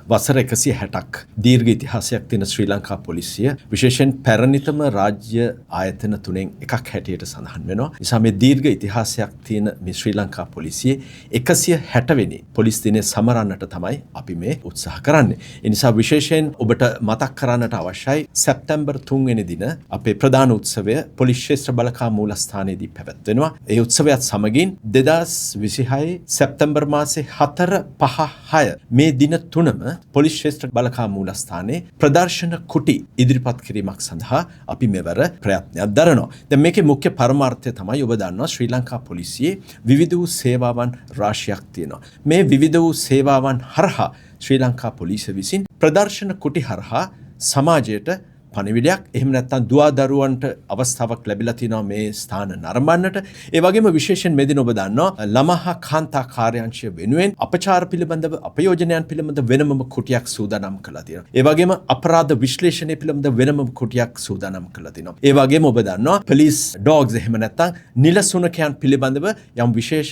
වසර 160ක් දීර්ඝ ඉතිහාසයක් තියෙන ශ්‍රී ලංකා පොලිසිය විශේෂයෙන් පැරණිතම රාජ්‍ය ආයතන තුනෙන් එකක් හැටියට සඳහන් වෙනවා. නිසා මේ දීර්ඝ ඉතිහාසයක් තියෙන මේ ශ්‍රී ලංකා පොලිසියේ 160 වෙනි පොලිස් දිනය සමරන්නට තමයි අපි මේ උත්සාහ කරන්නේ. ඒ නිසා විශේෂයෙන් ඔබට මතක් කරන්නට අවශ්‍යයි සැප්තැම්බර් 3 වෙනි දින අපේ ප්‍රධාන උත්සවය පොලිස් ශ්‍රේෂ්ඨ බලකා මූලස්ථානයේදී පැවැත්වෙනවා. ඒ උත්සවයත් සමගින් 2026 සැප්තැම්බර් මාසේ 4, 5, 6 මේ දින තුනම පොලිස් ශ්‍රේෂ්ඨ බලකා මූලස්ථානයේ ප්‍රදර්ශන කුටි ඉදිරිපත් කිරීමක් සඳහා අපි මෙවර ප්‍රයත්නයක් දරනවා. දැන් මේකේ මුඛ්‍ය පරමාර්ථය තමයි ඔබ දන්නවා ශ්‍රී ලංකා පොලිසියේ විවිධ වූ සේවාවන් රාශියක් තියෙනවා. මේ විවිධ වූ සේවාවන් හරහා ශ්‍රී ලංකා පොලිසිය විසින් ප්‍රදර්ශන කුටි හරහා සමාජයට පණිවිඩයක් එහෙම නැත්නම් දුවදරුවන්ට අවස්ථාවක් ලැබිලා තිනවා මේ ස්ථාන නරඹන්නට. ඒ වගේම විශේෂයෙන් මේ දින ඔබ දන්නවා ළමහා කාන්තා කාර්යාංශය වෙනුවෙන් අපචාර පිළිබඳව අපයෝජනයන් පිළිබඳව වෙනමම කුටියක් සූදානම් කළා තියෙනවා. ඒ වගේම අපරාධ විශ්ලේෂණය පිළිබඳව වෙනමම කුටියක් සූදානම් කළා තිනවා. ඒ වගේම ඔබ දන්නවා police dogs එහෙම නැත්නම් නිලසුනකයන් පිළිබඳව යම් විශේෂ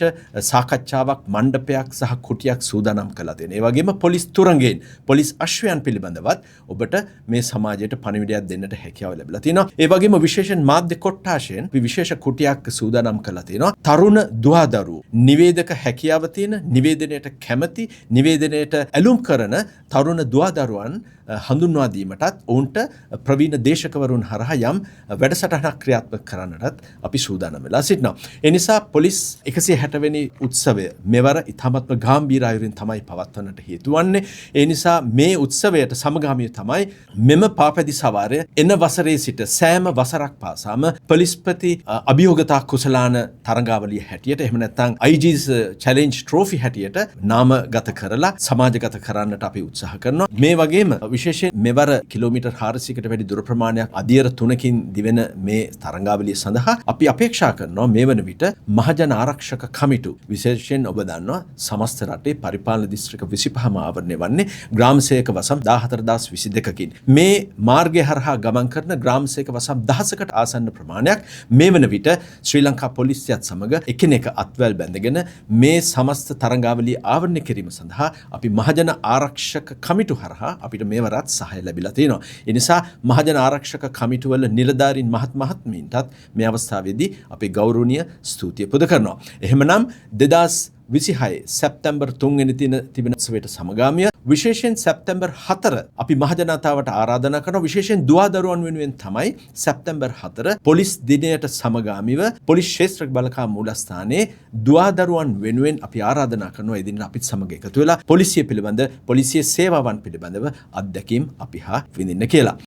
සාකච්ඡාවක් මණ්ඩපයක් සහ කුටියක් සූදානම් කළා තියෙනවා. ඒ වගේම පොලිස් තුරංගයෙන් පොලිස් අශ්වයන් පිළිබඳවත් ඔබට මේ සමාජයට පණිවිඩයක් දෙන්නට හැකියාව ලැබිලා තිනවා. ඒ වගේම විශේෂයෙන් මාධ්‍ය කොට්ටාශයෙන් විශේෂ කුටියක් සූදානම් කරලා තිනවා. තරුණ දුවදරුවෝ නිවේදක හැකියාව තියෙන නිවේදනයට කැමැති නිවේදනයට ඇලුම් කරන තරුණ දුවදරුවන් හඳුන්වා දීමටත් ඔවුන්ට ප්‍රවීණ දේශකවරුන් හරහා යම් වැඩසටහනක් ක්‍රියාත්මක කරන්නටත් අපි සූදානම් වෙලා සිටිනවා. ඒ නිසා පොලිස් 160 වෙනි උත්සවය මෙවර ඉතාමත්ම ගැඹීර අයුරින් තමයි පවත්වන්නට හේතු වන්නේ. ඒ නිසා මේ උත්සවයට සමගාමීව තමයි මෙම පාපැදි සවාරය එන වසරේ සිට සෑම වසරක් පාසාම පොලිස්පති අභියෝගතා කුසලාන තරඟාවලිය හැටියට එහෙම නැත්නම් IG's challenge trophy හැටියට නාමගත කරලා සමාජගත කරන්නට අපි උත්සාහ කරනවා. මේ වගේම විශේෂයෙන් මෙවර කිලෝමීටර් 400කට වැඩි දුර ප්‍රමාණයක් අධියර 3කින් දිවෙන මේ තරඟාවලිය සඳහා අපි අපේක්ෂා කරනවා මේ වන විට මහජන ආරක්ෂක කමිටු විශේෂයෙන් ඔබ දන්නවා සමස්ත රටේ පරිපාලන දිස්ත්‍රික්ක 25ම ආවරණය වන්නේ ග්‍රාම සේවක වසම් 14022කින්. මේ මාර්ගය හරහා ගමන් කරන ග්‍රාම සේවක වසම් 1000කට ආසන්න ප්‍රමාණයක් මේ වන විට ශ්‍රී ලංකා පොලිසියත් සමග එකිනෙක අත්වැල් බැඳගෙන මේ සමස්ත තරඟාවලිය ආවරණය කිරීම සඳහා අපි මහජන ආරක්ෂක කමිටු හරහා අපිට මේවරත් සහාය ලැබිලා තියෙනවා. ඒ නිසා මහජන ආරක්ෂක කමිටුවල නිලධාරීන් මහත්මීන්ටත් මේ අවස්ථාවේදී අපි ගෞරවනීය ස්තුතිය පුද කරනවා. එහෙමනම් 2026 සැප්තැම්බර් 3 වෙනි දින තිබෙන උත්සවයට සමගාමීව විශේෂයෙන් සැප්තැම්බර් 4 අපි මහජනතාවට ආරාධනා කරනවා විශේෂයෙන් දුවදරුවන් වෙනුවෙන් තමයි සැප්තැම්බර් 4 පොලිස් දිනයට සමගාමීව පොලිස් ශ්‍රේෂ්ඨ බලකා මූලස්ථානයේ දුවදරුවන් වෙනුවෙන් අපි ආරාධනා කරනවා ඒ දින අපිත් සමග එකතු වෙලා පොලිසිය පිළිබඳ පොලිසිය සේවාවන් පිළිබඳව අත්දැකීම් අපි හා විඳින්න කියලා.